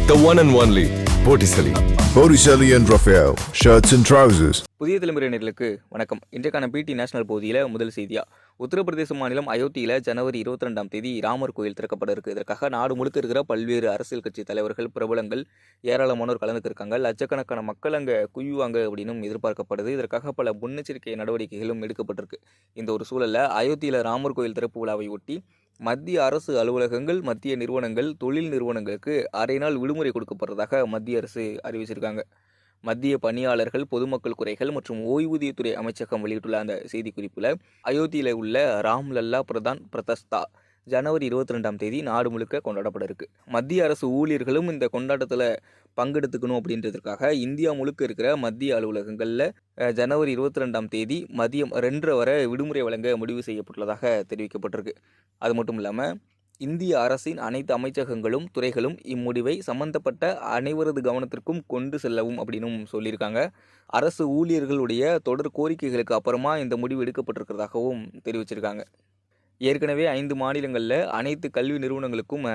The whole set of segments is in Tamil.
The one and only Botticelli. Botticelli and Raphael, shirts and trousers. புதிய தலைமுறையினர்களுக்கு வணக்கம். இன்றைக்கான பிடி நேஷனல் பகுதியில் முதல் செய்தியா, உத்தரப்பிரதேச மாநிலம் அயோத்தியில் ஜனவரி 22ஆம் தேதி ராமர் கோயில் திறக்கப்பட இருக்கு. இதற்காக நாடு முழுக்க இருக்கிற பல்வேறு அரசியல் கட்சி தலைவர்கள், பிரபலங்கள், ஏராளமானோர் கலந்துக்கிருக்காங்க. லட்சக்கணக்கான மக்கள் அங்கே குவிவாங்க அப்படின்னு எதிர்பார்க்கப்படுது. இதற்காக பல முன்னெச்சரிக்கை நடவடிக்கைகளும் எடுக்கப்பட்டிருக்கு. இந்த ஒரு சூழலில் அயோத்தியில் ராமர் கோயில் திறப்பு விழாவை ஒட்டி மத்திய அரசு அலுவலகங்கள், மத்திய நிறுவனங்கள், தொழில் நிறுவனங்களுக்கு அரை நாள் விடுமுறை கொடுக்கப்படுறதாக மத்திய அரசு அறிவிச்சிருக்காங்க. மத்திய பணியாளர்கள், பொதுமக்கள் குறைகள் மற்றும் ஓய்வூதியத்துறை அமைச்சகம் வெளியிட்டுள்ள அந்த செய்திக்குறிப்பில், அயோத்தியில் உள்ள ராம்லல்லா பிரதான் பிரதஸ்தா ஜனவரி 22ஆம் தேதி நாடு முழுக்க கொண்டாடப்பட இருக்கு. மத்திய அரசு ஊழியர்களும் இந்த கொண்டாட்டத்தில் பங்கெடுத்துக்கணும் அப்படின்றதுக்காக இந்தியா முழுக்க இருக்கிற மத்திய அலுவலகங்களில் ஜனவரி 22ஆம் தேதி மதியம் 2:30 வரை விடுமுறை வழங்க முடிவு செய்யப்பட்டுள்ளதாக தெரிவிக்கப்பட்டிருக்கு. அது மட்டும் இல்லாமல் இந்திய அரசின் அனைத்து அமைச்சகங்களும், துறைகளும் இம்முடிவை சம்பந்தப்பட்ட அனைவரது கவனத்திற்கும் கொண்டு செல்லவும் அப்படின்னும் சொல்லியிருக்காங்க. அரசு ஊழியர்களுடைய தொடர் கோரிக்கைகளுக்கு அப்புறமா இந்த முடிவு எடுக்கப்பட்டிருக்கிறதாகவும் தெரிவிச்சிருக்காங்க. ஏற்கனவே 5 மாநிலங்களில் அனைத்து கல்வி நிறுவனங்களுக்கும்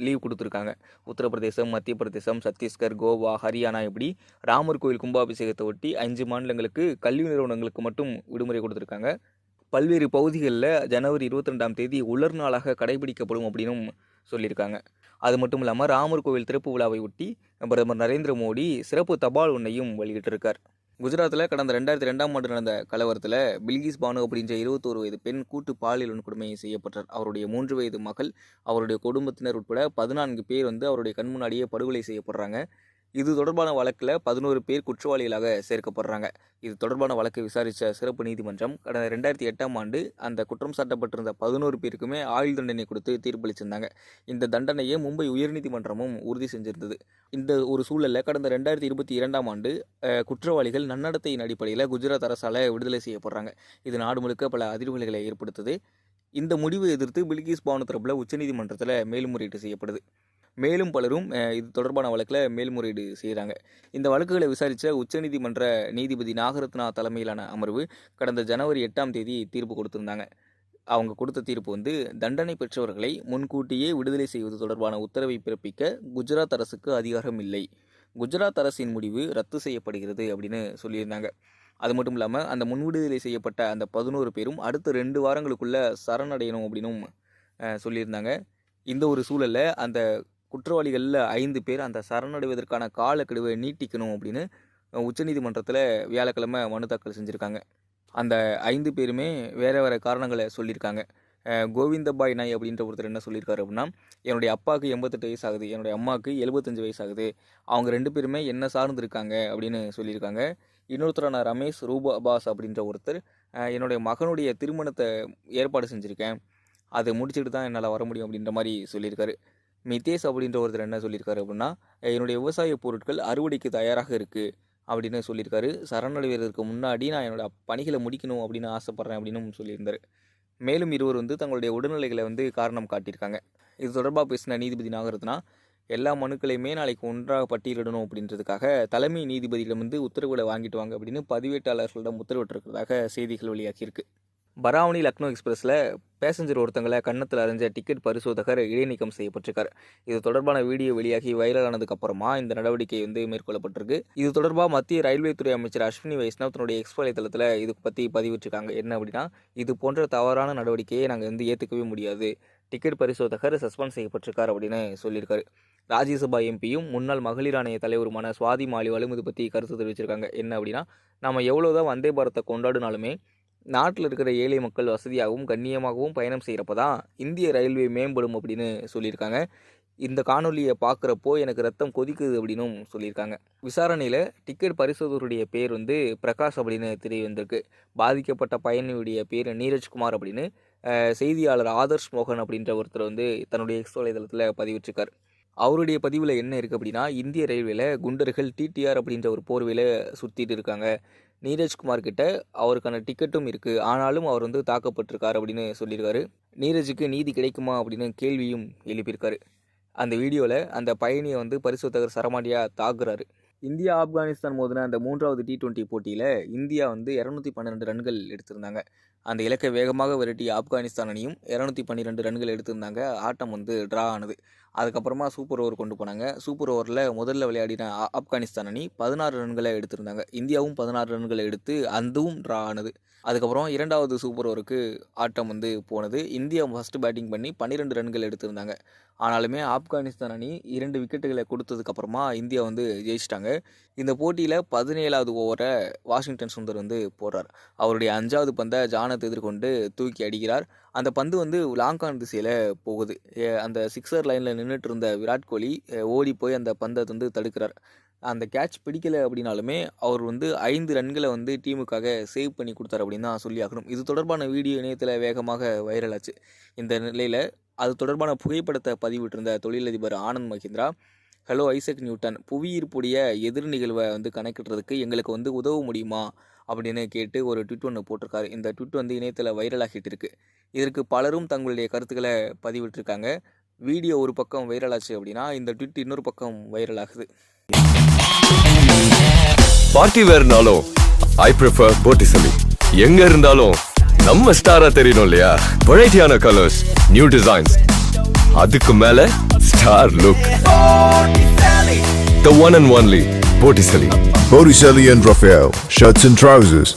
லீவ் கொடுத்துருக்காங்க. உத்தரப்பிரதேசம், மத்திய பிரதேசம், சத்தீஸ்கர், கோவா, ஹரியானா இப்படி ராமர் கோயில் கும்பாபிஷேகத்தை ஒட்டி 5 மாநிலங்களுக்கு கல்வி நிறுவனங்களுக்கு மட்டும் விடுமுறை கொடுத்துருக்காங்க. பல்வேறு பகுதிகளில் ஜனவரி 22ஆம் தேதி உலர் நாளாக கடைபிடிக்கப்படும் அப்படின்னும் சொல்லியிருக்காங்க. அது மட்டும் இல்லாமல் ராமர் கோவில் திறப்பு விழாவை ஒட்டி பிரதமர் நரேந்திர மோடி சிறப்பு தபால் ஒன்றையும் வெளியிட்டிருக்கார். குஜராத்தில் கடந்த 2002ஆம் ஆண்டு நடந்த கலவரத்தில் பில்கிஸ் பானு அப்படின்ற 21 வயது பெண் கூட்டு பாலியல் வன்கொடுமை செய்யப்பட்டார். அவருடைய 3 வயது மகள், அவருடைய குடும்பத்தினர் உட்பட 14 பேர் அவருடைய கண் முன்னாடியே படுகொலை செய்யப்படுறாங்க. இது தொடர்பான வழக்கில் 11 பேர் குற்றவாளிகளாக சேர்க்கப்படுறாங்க. இது தொடர்பான வழக்கை விசாரித்த சிறப்பு நீதிமன்றம் கடந்த 2008ஆம் ஆண்டு அந்த குற்றம் சாட்டப்பட்டிருந்த 11 பேருக்குமே ஆயுள் தண்டனை கொடுத்து தீர்ப்பளிச்சிருந்தாங்க. இந்த தண்டனையை மும்பை உயர்நீதிமன்றமும் உறுதி செஞ்சிருந்தது. இந்த ஒரு சூழலில் கடந்த 2022ஆம் ஆண்டு குற்றவாளிகள் நன்னடத்தையின் அடிப்படையில் குஜராத் அரசால் விடுதலை செய்யப்படுறாங்க. இது நாடு முழுக்க பல அதிர்வலைகளை ஏற்படுத்துது. இந்த முடிவை எதிர்த்து பில்கிஸ் பானு தரப்பில் உச்சநீதிமன்றத்தில் மேல்முறையீடு செய்யப்படுது. மேலும் பலரும் இது தொடர்பான வழக்கில் மேல்முறையீடு செய்கிறாங்க. இந்த வழக்குகளை விசாரித்த உச்சநீதிமன்ற நீதிபதி நாகரத்னா தலைமையிலான அமர்வு கடந்த ஜனவரி 8ஆம் தேதி தீர்ப்பு கொடுத்திருந்தாங்க. அவங்க கொடுத்த தீர்ப்பு தண்டனை பெற்றவர்களை முன்கூட்டியே விடுதலை செய்வது தொடர்பான உத்தரவை பிறப்பிக்க குஜராத் அரசுக்கு அதிகாரம் இல்லை. குஜராத் அரசின் முடிவு ரத்து செய்யப்படுகிறது அப்படின்னு சொல்லியிருந்தாங்க. அது மட்டும் இல்லாமல் அந்த முன்விடுதலை செய்யப்பட்ட அந்த 11 பேரும் அடுத்த 2 வாரங்களுக்குள்ள சரணடையணும் அப்படின்னும் சொல்லியிருந்தாங்க. இந்த ஒரு சூழலில் அந்த குற்றவாளிகளில் 5 பேர் அந்த சரணடைவதற்கான காலக்கெடுவை நீட்டிக்கணும் அப்படின்னு உச்சநீதிமன்றத்தில் வியாழக்கிழமை மனு தாக்கல் செஞ்சுருக்காங்க. அந்த 5 பேருமே வேறு வேறு காரணங்களை சொல்லியிருக்காங்க. கோவிந்தபாய் நாய் அப்படின்ற ஒருத்தர் என்ன சொல்லியிருக்காரு அப்படின்னா, என்னுடைய அப்பாவுக்கு 88 வயசு ஆகுது, என்னுடைய அம்மாவுக்கு 75 வயசு ஆகுது, அவங்க 2 பேருமே என்ன சார்ந்திருக்காங்க அப்படின்னு சொல்லியிருக்காங்க. இன்னொருத்தரான ரமேஷ் ரூபாபாஸ் அப்படின்ற ஒருத்தர், என்னுடைய மகனுடைய திருமணத்தை ஏற்பாடு செஞ்சுருக்கேன், அதை முடிச்சுட்டு தான் என்னால் வர முடியும் அப்படின்ற மாதிரி சொல்லியிருக்காரு. மிதேஷ் அப்படின்ற ஒருத்தர் என்ன சொல்லியிருக்காரு அப்படின்னா, என்னுடைய விவசாய பொருட்கள் அறுவடைக்கு தயாராக இருக்குது அப்படின்னு சொல்லியிருக்காரு. சரணடைவதற்கு முன்னாடி நான் என்னோடய பணிகளை முடிக்கணும் அப்படின்னு ஆசைப்பட்றேன் அப்படின்னு சொல்லியிருந்தார். மேலும் இருவர் தங்களுடைய உடல்நிலைகளை காரணம் காட்டியிருக்காங்க. இது தொடர்பாக பேசின நீதிபதி நாகரத்னா, எல்லா மனுக்களையுமே நாளைக்கு ஒன்றாக பட்டியலிடணும் அப்படின்றதுக்காக தலைமை நீதிபதியிடம் உத்தரவுகளை வாங்கிட்டு வாங்க அப்படின்னு பதிவேட்டாளர்களிடம் உத்தரவிட்டிருக்கிறதாக செய்திகள் வெளியாகியிருக்கு. பராவணி லக்னோ எக்ஸ்பிரஸில் பேசஞ்சர் ஒருத்தங்களை கன்னத்தில் அரைஞ்ச டிக்கெட் பரிசோதகர் இடைநீக்கம் செய்யப்பட்டிருக்கார். இது தொடர்பான வீடியோ வெளியாகி வைரலானதுக்கு அப்புறமா இந்த நடவடிக்கை மேற்கொள்ளப்பட்டிருக்கு. இது தொடர்பாக மத்திய ரயில்வே துறை அமைச்சர் அஸ்வினி வைஷ்ணவ் தன்னுடைய எக்ஸ் வலைத்தளத்தில் இது பற்றி பதிவிட்டிருக்காங்க. என்ன அப்படின்னா, இது போன்ற தவறான நடவடிக்கையை நாங்கள் ஏற்றுக்கவே முடியாது, டிக்கெட் பரிசோதகர் சஸ்பெண்ட் செய்யப்பட்டிருக்கார் அப்படின்னு சொல்லியிருக்காரு. ராஜ்யசபா எம்பியும் முன்னாள் மகளிர் ஆணைய தலைவருமான சுவாதி மாலிவாலும் இது பற்றி கருத்து தெரிவிச்சிருக்காங்க. என்ன அப்படின்னா, நம்ம எவ்வளோதான் வந்தே பாரத்தை கொண்டாடினாலுமே நாட்டில் இருக்கிற ஏழை மக்கள் வசதியாகவும் கண்ணியமாகவும் பயணம் செய்கிறப்ப தான் இந்திய ரயில்வே மேம்படும் அப்படின்னு சொல்லியிருக்காங்க. இந்த காணொலியை பார்க்குறப்போ எனக்கு ரத்தம் கொதிக்குது அப்படின்னும் சொல்லியிருக்காங்க. விசாரணையில் டிக்கெட் பரிசோதகருடைய பேர் பிரகாஷ் அப்படின்னு தெரிய வந்திருக்கு. பாதிக்கப்பட்ட பயணியுடைய பேர் நீரஜ்குமார் அப்படின்னு செய்தியாளர் ஆதர்ஷ் மோகன் அப்படின்ற ஒருத்தர் தன்னுடைய எக்ஸ் வலைதளத்தில் பதிவிட்டிருக்கார். அவருடைய பதிவில் என்ன இருக்குது அப்படின்னா, இந்திய ரயில்வேல குண்டர்கள் டிடிஆர் அப்படின்ற ஒரு போர்வையில் சுற்றிட்டு இருக்காங்க, நீரஜ்குமார் கிட்ட அவருக்கான டிக்கெட்டும் இருக்குது, ஆனாலும் அவர் தாக்கப்பட்டிருக்கார் அப்படின்னு சொல்லியிருக்காரு. நீரஜுக்கு நீதி கிடைக்குமா அப்படின்னு கேள்வியும் எழுப்பியிருக்காரு. அந்த வீடியோவில் அந்த பயணியை பரிசோதகர் சரமாடியாக தாக்குறாரு. இந்தியா ஆப்கானிஸ்தான் மோதின அந்த 3வது T20 போட்டியில் இந்தியா 212 ரன்கள் எடுத்திருந்தாங்க. அந்த இலக்கை வேகமாக விரட்டிய ஆப்கானிஸ்தான் அணியும் 212 ரன்கள் எடுத்திருந்தாங்க. ஆட்டம் ட்ரா ஆனது. அதுக்கப்புறமா சூப்பர் ஓவர் கொண்டு போனாங்க. சூப்பர் ஓவரில் முதல்ல விளையாடின ஆப்கானிஸ்தான் அணி 16 ரன்களை எடுத்திருந்தாங்க. இந்தியாவும் 16 ரன்களை எடுத்து அதுவும் ட்ரா ஆனது. அதுக்கப்புறம் 2வது சூப்பர் ஓவருக்கு ஆட்டம் போனது. இந்தியா ஃபஸ்ட்டு பேட்டிங் பண்ணி 12 ரன்கள் எடுத்திருந்தாங்க. ஆனாலுமே ஆப்கானிஸ்தான் அணி 2 விக்கெட்டுகளை கொடுத்ததுக்கப்புறமா இந்தியா ஜெயிச்சிட்டாங்க. இந்த போட்டியில் 17வது ஓவரை வாஷிங்டன் சுந்தர் போடுறார். அவருடைய 5வது பந்தை ஜானத் எதிர்கொண்டு தூக்கி அடிக்கிறார். அந்த பந்து லாங் ஆன் திசையில் போகுது. அந்த சிக்ஸர் லைனில் நின்றுட்டு இருந்த விராட் கோலி ஓடி போய் அந்த பந்தை தடுக்கிறார். அந்த கேட்ச் பிடிக்கலை அப்படின்னாலுமே அவர் 5 ரன்களை டீமுக்காக சேவ் பண்ணி கொடுத்தார் அப்படின்னு தான் சொல்லி ஆகணும். இது தொடர்பான வீடியோ இணையத்தில் வேகமாக வைரல் ஆச்சு. இந்த நிலையில் அது தொடர்பான புகைப்படத்தை பதிவிட்டிருந்த தொழிலதிபர் Anand Mahindra, hello Isaac Newton, புவியீர்ப்புடைய எதிர் நிகழ்வை கணக்கிடுறதுக்கு எங்களுக்கு உதவ முடியுமா அப்படின்னு கேட்டு ஒரு ட்விட் ஒன்று போட்டிருக்காரு. இந்த ட்விட் இணையத்தில் வைரலாகிட்டு இருக்கு. இதற்கு பலரும் தங்களுடைய கருத்துக்களை பதிவிட்டிருக்காங்க. வீடியோ ஒரு பக்கம் வைரலாச்சு அப்படின்னா இந்த ட்விட் இன்னொரு பக்கம் வைரலாகுது. பார்ட்டி வேர்னாலும் ஐ ப்ரிஃபர் போட்டிசலி. எங்க இருந்தாலும் நம்ம ஸ்டாரா தெரியணும் இல்லையா? வெரைட்டியான கலர்ஸ், நியூ டிசைன்ஸ், அதுக்கு மேல star look. The one and only Botticelli. Botticelli and Raphael, shirts and trousers.